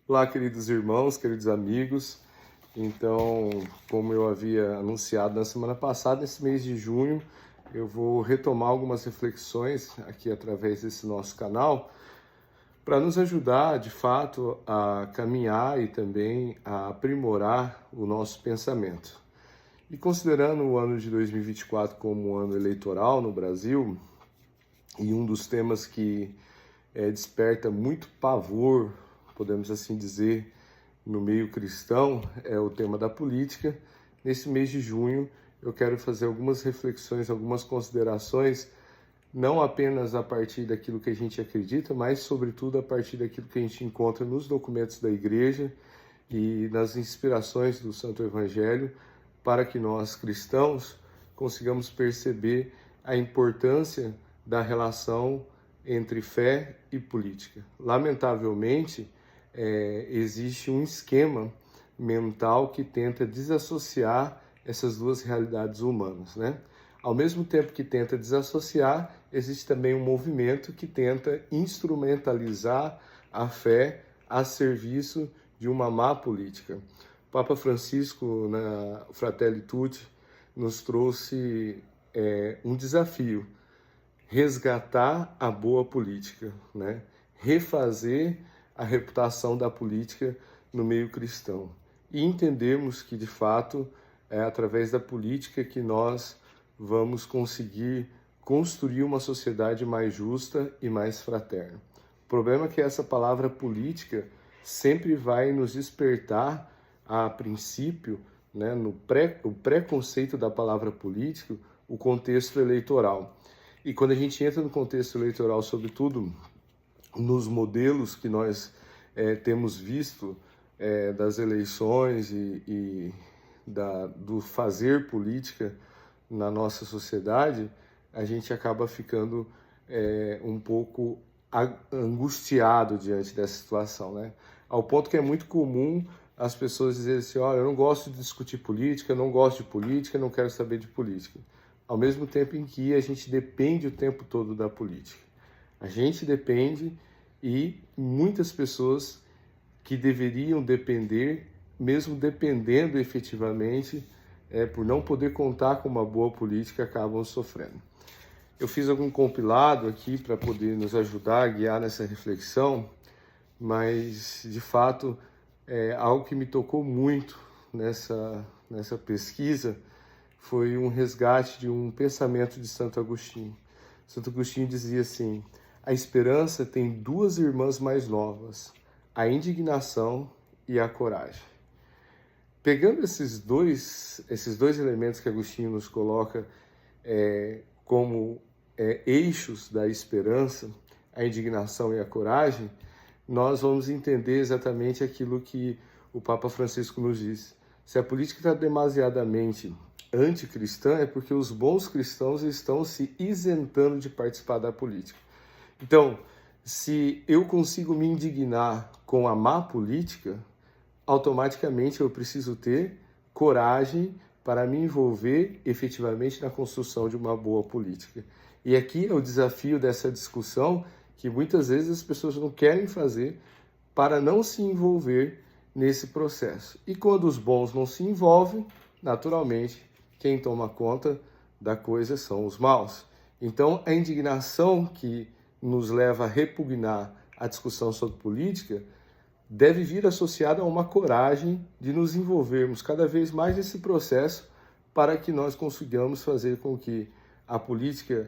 Olá, queridos irmãos, queridos amigos. Então, como eu havia anunciado na semana passada, nesse mês de junho, eu vou retomar algumas reflexões aqui através desse nosso canal para nos ajudar, de fato, a caminhar e também a aprimorar o nosso pensamento. E considerando o ano de 2024 como um ano eleitoral no Brasil, e um dos temas que desperta muito pavor, podemos assim dizer, no meio cristão, é o tema da política. Nesse mês de junho, eu quero fazer algumas reflexões, algumas considerações, não apenas a partir daquilo que a gente acredita, mas, sobretudo, a partir daquilo que a gente encontra nos documentos da igreja e nas inspirações do Santo Evangelho, para que nós, cristãos, consigamos perceber a importância da relação entre fé e política. Lamentavelmente, existe um esquema mental que tenta desassociar essas duas realidades humanas, né? Ao mesmo tempo que tenta desassociar, existe também um movimento que tenta instrumentalizar a fé a serviço de uma má política. O Papa Francisco, na Fratelli Tutti, nos trouxe um desafio: resgatar a boa política, né? Refazer a reputação da política no meio cristão. E entendemos que, de fato, é através da política que nós vamos conseguir construir uma sociedade mais justa e mais fraterna. O problema é que essa palavra política sempre vai nos despertar, a princípio, né, o preconceito da palavra política, o contexto eleitoral. E quando a gente entra no contexto eleitoral, sobretudo nos modelos que nós temos visto das eleições do fazer política na nossa sociedade, a gente acaba ficando um pouco angustiado diante dessa situação, né? Ao ponto que é muito comum as pessoas dizerem assim: olha, eu não gosto de discutir política, eu não gosto de política, eu não quero saber de política. Ao mesmo tempo em que a gente depende o tempo todo da política. A gente depende, e muitas pessoas que deveriam depender, mesmo dependendo efetivamente, por não poder contar com uma boa política, acabam sofrendo. Eu fiz algum compilado aqui para poder nos ajudar a guiar nessa reflexão, mas, de fato, algo que me tocou muito nessa pesquisa foi um resgate de um pensamento de Santo Agostinho. Santo Agostinho dizia assim: a esperança tem duas irmãs mais novas, a indignação e a coragem. Pegando esses dois elementos que Agostinho nos coloca como eixos da esperança, a indignação e a coragem, nós vamos entender exatamente aquilo que o Papa Francisco nos diz. Se a política está demasiadamente anticristã, é porque os bons cristãos estão se isentando de participar da política. Então, se eu consigo me indignar com a má política, automaticamente eu preciso ter coragem para me envolver efetivamente na construção de uma boa política. E aqui é o desafio dessa discussão que muitas vezes as pessoas não querem fazer para não se envolver nesse processo. E quando os bons não se envolvem, naturalmente, quem toma conta da coisa são os maus. Então, a indignação que nos leva a repugnar a discussão sobre política deve vir associada a uma coragem de nos envolvermos cada vez mais nesse processo para que nós consigamos fazer com que a política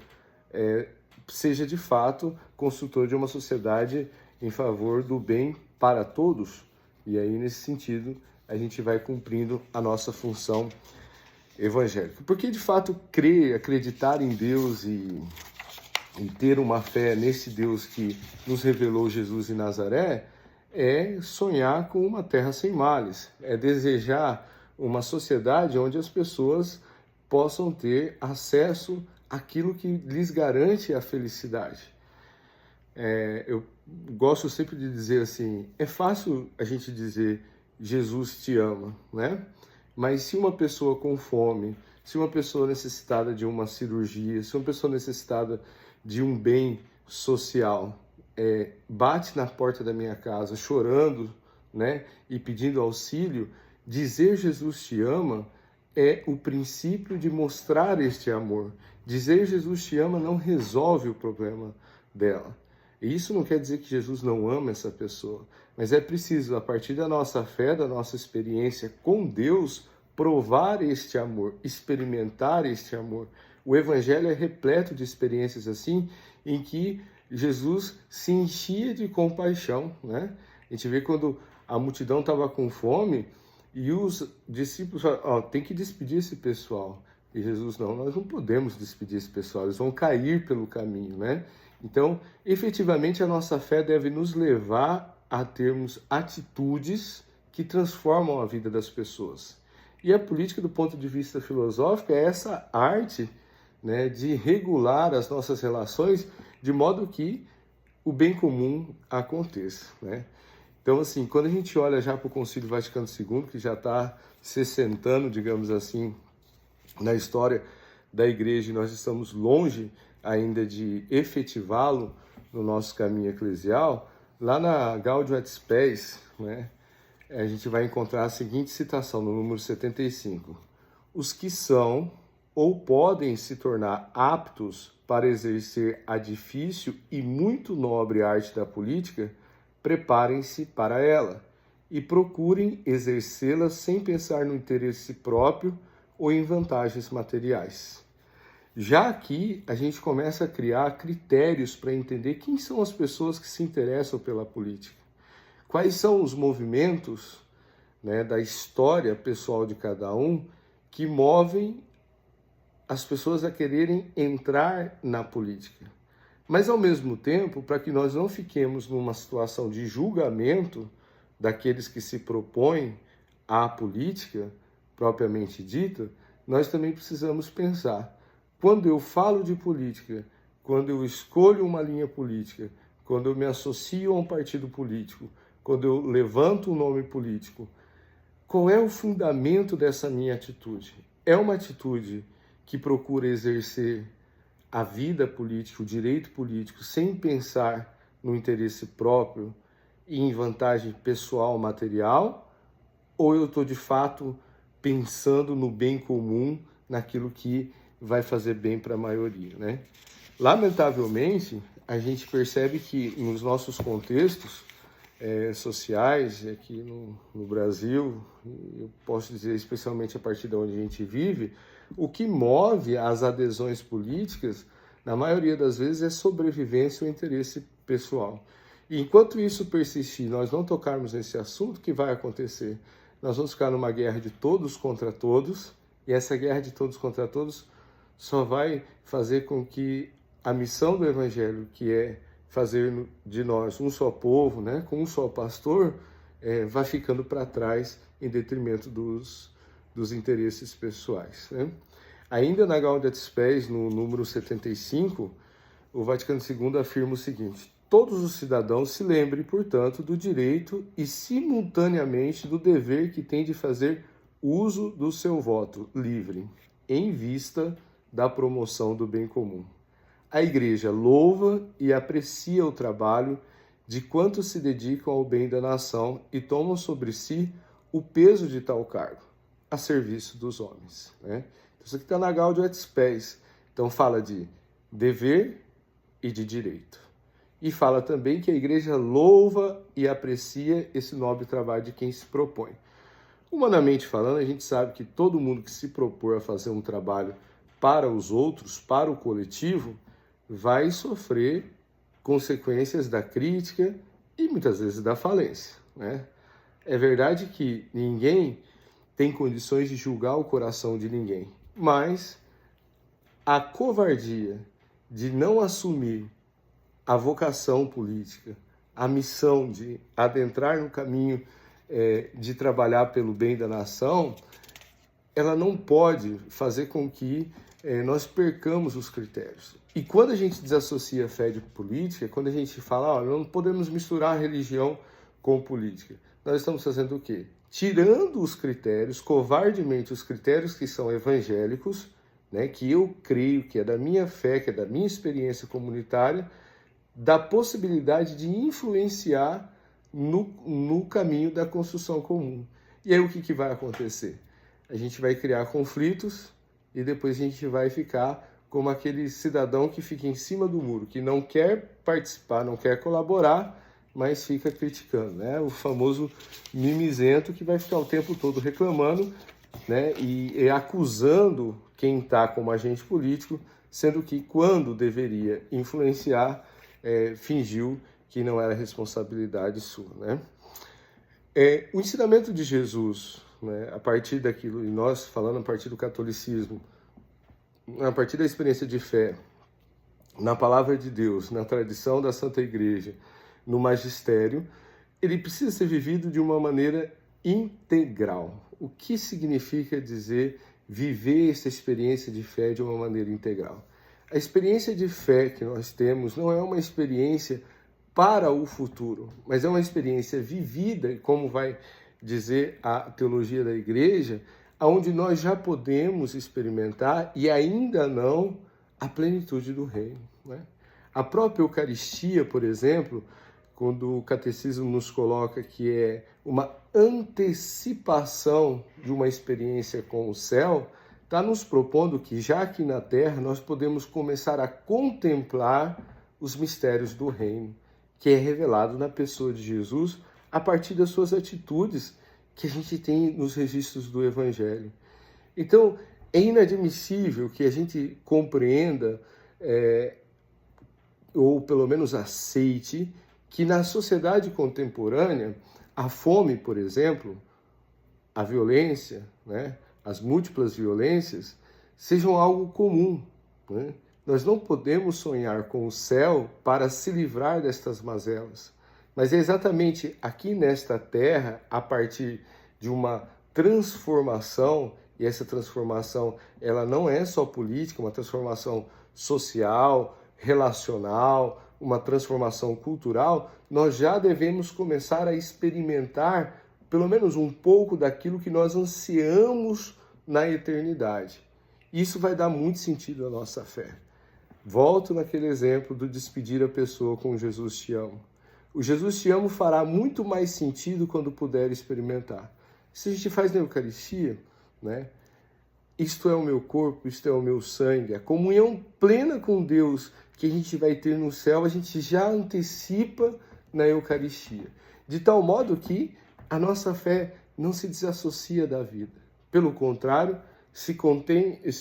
seja, de fato, construtor de uma sociedade em favor do bem para todos. E aí, nesse sentido, a gente vai cumprindo a nossa função evangélica. Porque, de fato, crer, acreditar em Deus e ter uma fé nesse Deus que nos revelou Jesus em Nazaré é sonhar com uma terra sem males, é desejar uma sociedade onde as pessoas possam ter acesso àquilo que lhes garante a felicidade. Eu gosto sempre de dizer assim, é fácil a gente dizer Jesus te ama, né? Mas se uma pessoa com fome, se uma pessoa necessitada de uma cirurgia, se uma pessoa necessitada de um bem social bate na porta da minha casa chorando né, e pedindo auxílio, dizer Jesus te ama é o princípio de mostrar este amor. Dizer Jesus te ama não resolve o problema dela. E isso não quer dizer que Jesus não ama essa pessoa, mas é preciso, a partir da nossa fé, da nossa experiência com Deus, provar este amor, experimentar este amor. O Evangelho é repleto de experiências assim, em que Jesus se enchia de compaixão, né? A gente vê quando a multidão estava com fome e os discípulos falaram, tem que despedir esse pessoal. E Jesus, não, nós não podemos despedir esse pessoal, eles vão cair pelo caminho, né? Então, efetivamente, a nossa fé deve nos levar a termos atitudes que transformam a vida das pessoas. E a política, do ponto de vista filosófico, é essa arte, né, de regular as nossas relações de modo que o bem comum aconteça, né? Então, assim, quando a gente olha já para o Concílio Vaticano II, que já está se sessentando, digamos assim, na história da Igreja, e nós estamos longe ainda de efetivá-lo no nosso caminho eclesial, lá na Gaudium et Spes, né, a gente vai encontrar a seguinte citação, no número 75. Os que são ou podem se tornar aptos para exercer a difícil e muito nobre arte da política, preparem-se para ela e procurem exercê-la sem pensar no interesse próprio ou em vantagens materiais. Já aqui, a gente começa a criar critérios para entender quem são as pessoas que se interessam pela política. Quais são os movimentos, né, da história pessoal de cada um que movem as pessoas a quererem entrar na política. Mas, ao mesmo tempo, para que nós não fiquemos numa situação de julgamento daqueles que se propõem à política propriamente dita, nós também precisamos pensar, quando eu falo de política, quando eu escolho uma linha política, quando eu me associo a um partido político, quando eu levanto um nome político, qual é o fundamento dessa minha atitude? É uma atitude que procura exercer a vida política, o direito político, sem pensar no interesse próprio e em vantagem pessoal, material? Ou eu estou, de fato, pensando no bem comum, naquilo que vai fazer bem para a maioria, né? Lamentavelmente, a gente percebe que nos nossos contextos sociais, aqui no Brasil, eu posso dizer especialmente a partir de onde a gente vive, o que move as adesões políticas, na maioria das vezes, é sobrevivência ou interesse pessoal. E enquanto isso persistir, nós não tocarmos nesse assunto, o que vai acontecer? Nós vamos ficar numa guerra de todos contra todos, e essa guerra de todos contra todos só vai fazer com que a missão do Evangelho, que é fazer de nós um só povo, né, com um só pastor, vai ficando para trás em detrimento dos interesses pessoais, né? Ainda na Gaudium et Spes, no número 75, o Vaticano II afirma o seguinte: todos os cidadãos se lembrem, portanto, do direito e simultaneamente do dever que têm de fazer uso do seu voto livre, em vista da promoção do bem comum. A Igreja louva e aprecia o trabalho de quantos se dedicam ao bem da nação e tomam sobre si o peso de tal cargo, a serviço dos homens, né? Então, isso aqui está na Gaudium et Spes. Então, fala de dever e de direito. E fala também que a Igreja louva e aprecia esse nobre trabalho de quem se propõe. Humanamente falando, a gente sabe que todo mundo que se propor a fazer um trabalho para os outros, para o coletivo, vai sofrer consequências da crítica e muitas vezes da falência, né? É verdade que ninguém tem condições de julgar o coração de ninguém, mas a covardia de não assumir a vocação política, a missão de adentrar no caminho de trabalhar pelo bem da nação, ela não pode fazer com que nós percamos os critérios. E quando a gente desassocia a fé de política, quando a gente fala, não podemos misturar religião com política, nós estamos fazendo o quê? Tirando os critérios, covardemente os critérios que são evangélicos, né, que eu creio que é da minha fé, que é da minha experiência comunitária, da possibilidade de influenciar no caminho da construção comum. E aí o que vai acontecer? A gente vai criar conflitos e depois a gente vai ficar como aquele cidadão que fica em cima do muro, que não quer participar, não quer colaborar, mas fica criticando, né? O famoso mimizento que vai ficar o tempo todo reclamando, né? E acusando quem está como agente político, sendo que quando deveria influenciar, fingiu que não era responsabilidade sua, né? O ensinamento de Jesus, né, a partir daquilo, e nós falando a partir do catolicismo, a partir da experiência de fé, na palavra de Deus, na tradição da Santa Igreja, no magistério, ele precisa ser vivido de uma maneira integral. O que significa dizer viver essa experiência de fé de uma maneira integral? A experiência de fé que nós temos não é uma experiência para o futuro, mas é uma experiência vivida, como vai dizer a teologia da Igreja, onde nós já podemos experimentar e ainda não a plenitude do reino, né? A própria Eucaristia, por exemplo, quando o Catecismo nos coloca que é uma antecipação de uma experiência com o céu, está nos propondo que já aqui na Terra nós podemos começar a contemplar os mistérios do reino, que é revelado na pessoa de Jesus a partir das suas atitudes que a gente tem nos registros do Evangelho. Então, é inadmissível que a gente compreenda, ou pelo menos aceite, que na sociedade contemporânea, a fome, por exemplo, a violência, né, as múltiplas violências, sejam algo comum, né? Nós não podemos sonhar com o céu para se livrar destas mazelas. Mas é exatamente aqui nesta terra, a partir de uma transformação, e essa transformação ela não é só política, uma transformação social, relacional, uma transformação cultural, nós já devemos começar a experimentar pelo menos um pouco daquilo que nós ansiamos na eternidade. Isso vai dar muito sentido à nossa fé. Volto naquele exemplo do despedir a pessoa com Jesus te amo. O Jesus te amo fará muito mais sentido quando puder experimentar. Se a gente faz na Eucaristia, né? Isto é o meu corpo, isto é o meu sangue. A comunhão plena com Deus que a gente vai ter no céu, a gente já antecipa na Eucaristia. De tal modo que a nossa fé não se desassocia da vida. Pelo contrário, se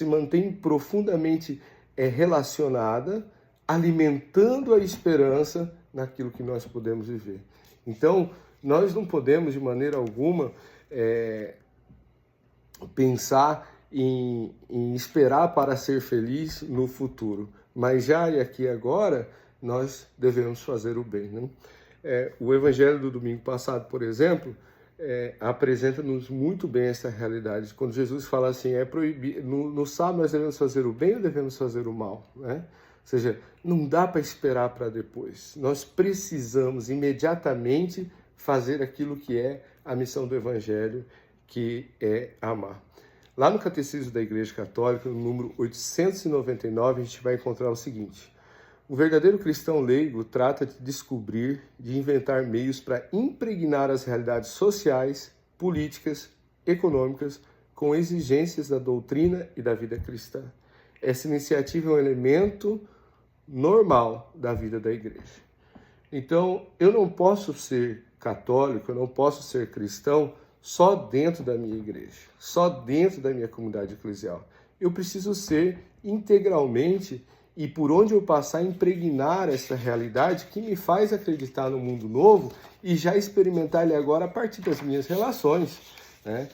mantém profundamente relacionada, alimentando a esperança naquilo que nós podemos viver. Então, nós não podemos, de maneira alguma, pensar em esperar para ser feliz no futuro. Mas já e aqui agora, nós devemos fazer o bem, né? O Evangelho do domingo passado, por exemplo, apresenta-nos muito bem essa realidade. Quando Jesus fala assim, é proibido, no sábado nós devemos fazer o bem ou devemos fazer o mal, né? Ou seja, não dá para esperar para depois. Nós precisamos imediatamente fazer aquilo que é a missão do Evangelho, que é amar. Lá no Catecismo da Igreja Católica, no número 899, a gente vai encontrar o seguinte: o verdadeiro cristão leigo trata de descobrir, de inventar meios para impregnar as realidades sociais, políticas, econômicas com exigências da doutrina e da vida cristã. Essa iniciativa é um elemento normal da vida da Igreja. Então, eu não posso ser católico, eu não posso ser cristão só dentro da minha igreja, só dentro da minha comunidade eclesial. Eu preciso ser integralmente e por onde eu passar, impregnar essa realidade que me faz acreditar no mundo novo e já experimentar ele agora a partir das minhas relações, né?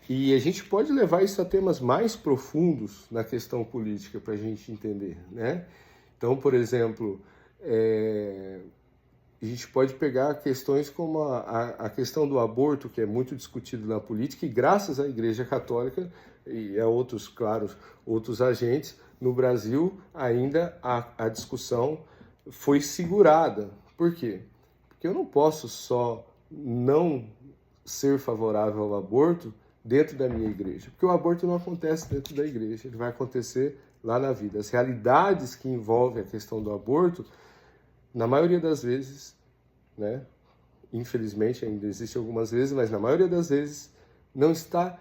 E a gente pode levar isso a temas mais profundos na questão política para a gente entender, né? Então, por exemplo, a gente pode pegar questões como a questão do aborto, que é muito discutido na política, e graças à Igreja Católica e a outros, claro, outros agentes, no Brasil ainda a discussão foi segurada. Por quê? Porque eu não posso só não ser favorável ao aborto dentro da minha igreja, porque o aborto não acontece dentro da igreja, ele vai acontecer lá na vida. As realidades que envolvem a questão do aborto, na maioria das vezes, né, infelizmente ainda existe algumas vezes, mas na maioria das vezes não está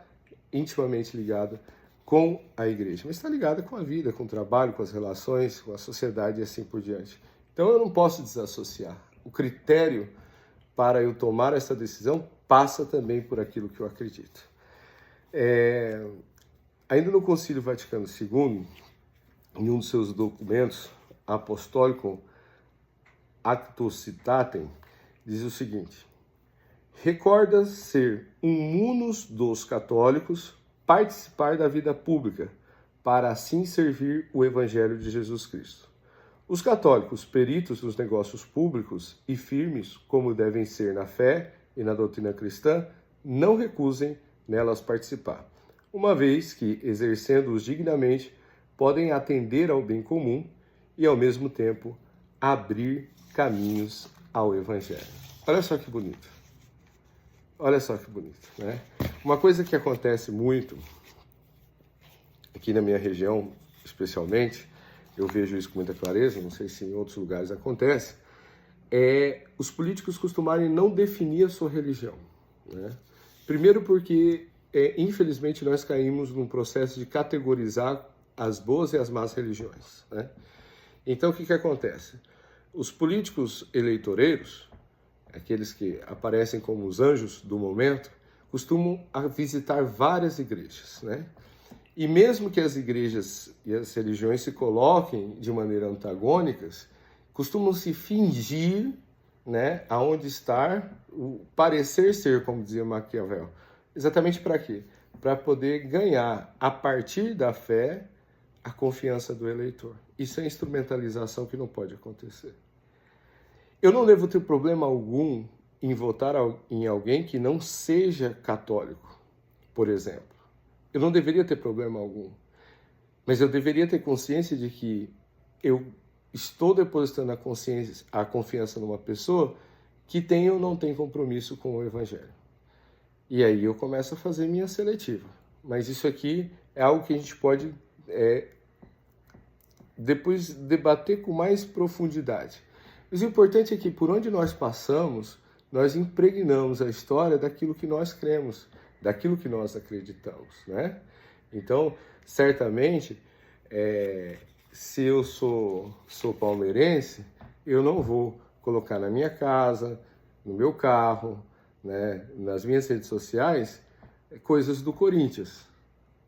intimamente ligada com a igreja, mas está ligada com a vida, com o trabalho, com as relações, com a sociedade e assim por diante. Então eu não posso desassociar. O critério para eu tomar essa decisão passa também por aquilo que eu acredito. Ainda no Concílio Vaticano II, em um dos seus documentos, Apostólico Acto Citatem, diz o seguinte: recorda ser um munus dos católicos participar da vida pública, para assim servir o Evangelho de Jesus Cristo. Os católicos, peritos nos negócios públicos e firmes, como devem ser na fé e na doutrina cristã, não recusem nelas participar, uma vez que, exercendo-os dignamente, podem atender ao bem comum e, ao mesmo tempo, abrir caminhos ao Evangelho. Olha só que bonito. Olha só que bonito, né? Uma coisa que acontece muito aqui na minha região, especialmente, eu vejo isso com muita clareza, não sei se em outros lugares acontece, é os políticos costumarem não definir a sua religião, né? Primeiro porque, infelizmente, nós caímos num processo de categorizar as boas e as más religiões, né? Então, o que acontece? Os políticos eleitoreiros, aqueles que aparecem como os anjos do momento, costumam visitar várias igrejas, né? E mesmo que as igrejas e as religiões se coloquem de maneira antagônicas, costumam se fingir, né, aonde estar, o parecer ser, como dizia Maquiavel. Exatamente para quê? Para poder ganhar, a partir da fé, a confiança do eleitor. Isso é instrumentalização que não pode acontecer. Eu não devo ter problema algum em votar em alguém que não seja católico, por exemplo. Eu não deveria ter problema algum. Mas eu deveria ter consciência de que eu estou depositando a confiança numa pessoa que tem ou não tem compromisso com o Evangelho. E aí eu começo a fazer minha seletiva. Mas isso aqui é algo que a gente pode depois debater com mais profundidade. Mas o importante é que por onde nós passamos, nós impregnamos a história daquilo que nós cremos, daquilo que nós acreditamos, né? Então, certamente, se eu sou palmeirense, eu não vou colocar na minha casa, no meu carro, né, nas minhas redes sociais, coisas do Corinthians.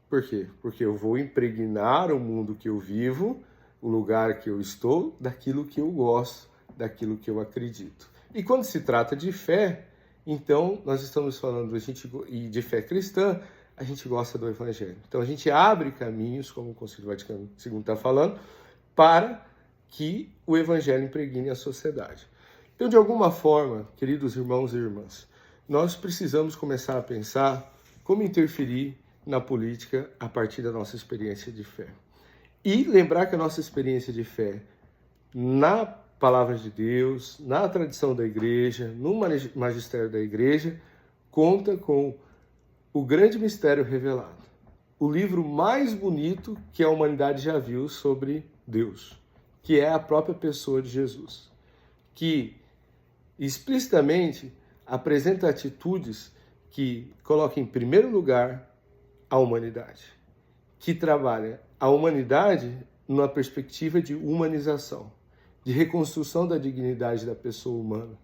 Por quê? Porque eu vou impregnar o mundo que eu vivo, o lugar que eu estou, daquilo que eu gosto, daquilo que eu acredito. E quando se trata de fé, então nós estamos falando de fé cristã, a gente gosta do Evangelho. Então a gente abre caminhos, como o Concílio Vaticano II está falando, para que o Evangelho impregne a sociedade. Então, de alguma forma, queridos irmãos e irmãs, nós precisamos começar a pensar como interferir na política a partir da nossa experiência de fé. E lembrar que a nossa experiência de fé na palavra de Deus, na tradição da igreja, no magistério da igreja, conta com o grande mistério revelado. O livro mais bonito que a humanidade já viu sobre Deus, que é a própria pessoa de Jesus, que explicitamente apresenta atitudes que colocam em primeiro lugar a humanidade, que trabalha a humanidade numa perspectiva de humanização, de reconstrução da dignidade da pessoa humana,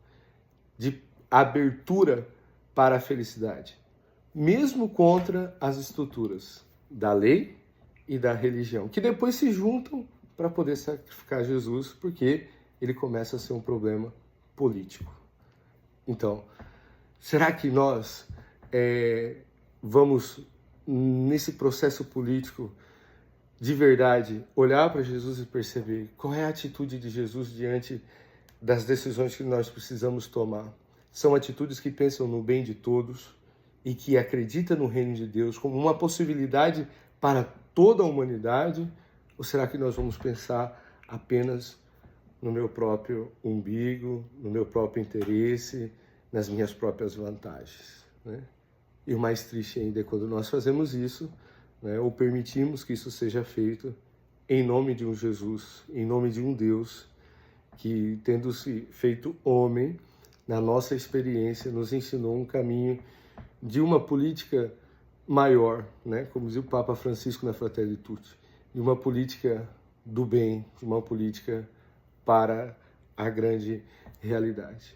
de abertura para a felicidade, mesmo contra as estruturas da lei e da religião, que depois se juntam para poder sacrificar Jesus, porque ele começa a ser um problema político. Então, será que nós vamos, nesse processo político, de verdade, olhar para Jesus e perceber qual é a atitude de Jesus diante das decisões que nós precisamos tomar? São atitudes que pensam no bem de todos e que acreditam no reino de Deus como uma possibilidade para toda a humanidade? Ou será que nós vamos pensar apenas no meu próprio umbigo, no meu próprio interesse, nas minhas próprias vantagens, né? E o mais triste ainda é quando nós fazemos isso, né, ou permitimos que isso seja feito em nome de um Jesus, em nome de um Deus que, tendo se feito homem, na nossa experiência, nos ensinou um caminho de uma política maior, né? Como diz o Papa Francisco na Fratelli Tutti, de uma política do bem, de uma política para a grande realidade.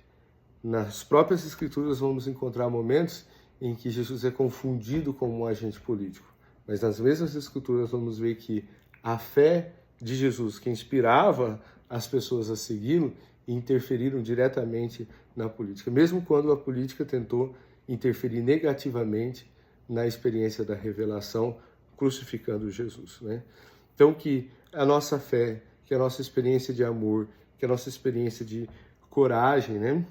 Nas próprias Escrituras vamos encontrar momentos em que Jesus é confundido como um agente político, mas nas mesmas Escrituras vamos ver que a fé de Jesus, que inspirava as pessoas a segui-lo, interferiram diretamente na política, mesmo quando a política tentou interferir negativamente na experiência da revelação, crucificando Jesus, né? Então, que a nossa fé, que a nossa experiência de amor, que a nossa experiência de coragem, né,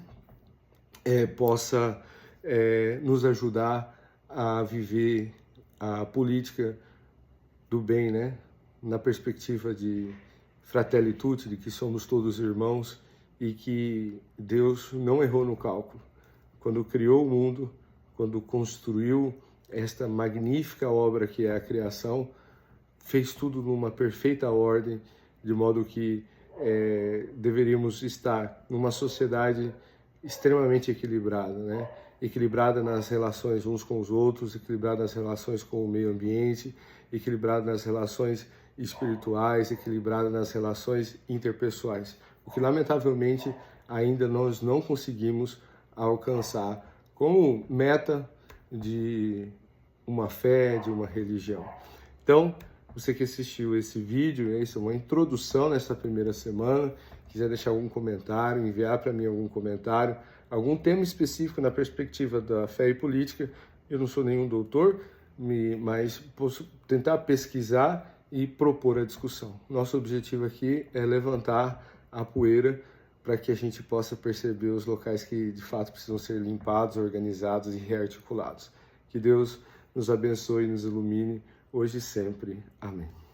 possa nos ajudar a viver a política do bem, né, na perspectiva de Fratelli Tutti, de que somos todos irmãos e que Deus não errou no cálculo. Quando criou o mundo, quando construiu esta magnífica obra que é a criação, fez tudo numa perfeita ordem, de modo que deveríamos estar numa sociedade extremamente equilibrada, né? Equilibrada nas relações uns com os outros, equilibrada nas relações com o meio ambiente, equilibrada nas relações espirituais, equilibrada nas relações interpessoais, o que lamentavelmente ainda nós não conseguimos alcançar como meta de uma fé, de uma religião. Então, você que assistiu esse vídeo, essa é uma introdução nessa primeira semana, quiser deixar algum comentário, enviar para mim algum comentário, algum tema específico na perspectiva da fé e política, eu não sou nenhum doutor, mas posso tentar pesquisar e propor a discussão. Nosso objetivo aqui é levantar a poeira para que a gente possa perceber os locais que de fato precisam ser limpados, organizados e rearticulados. Que Deus nos abençoe e nos ilumine hoje e sempre. Amém.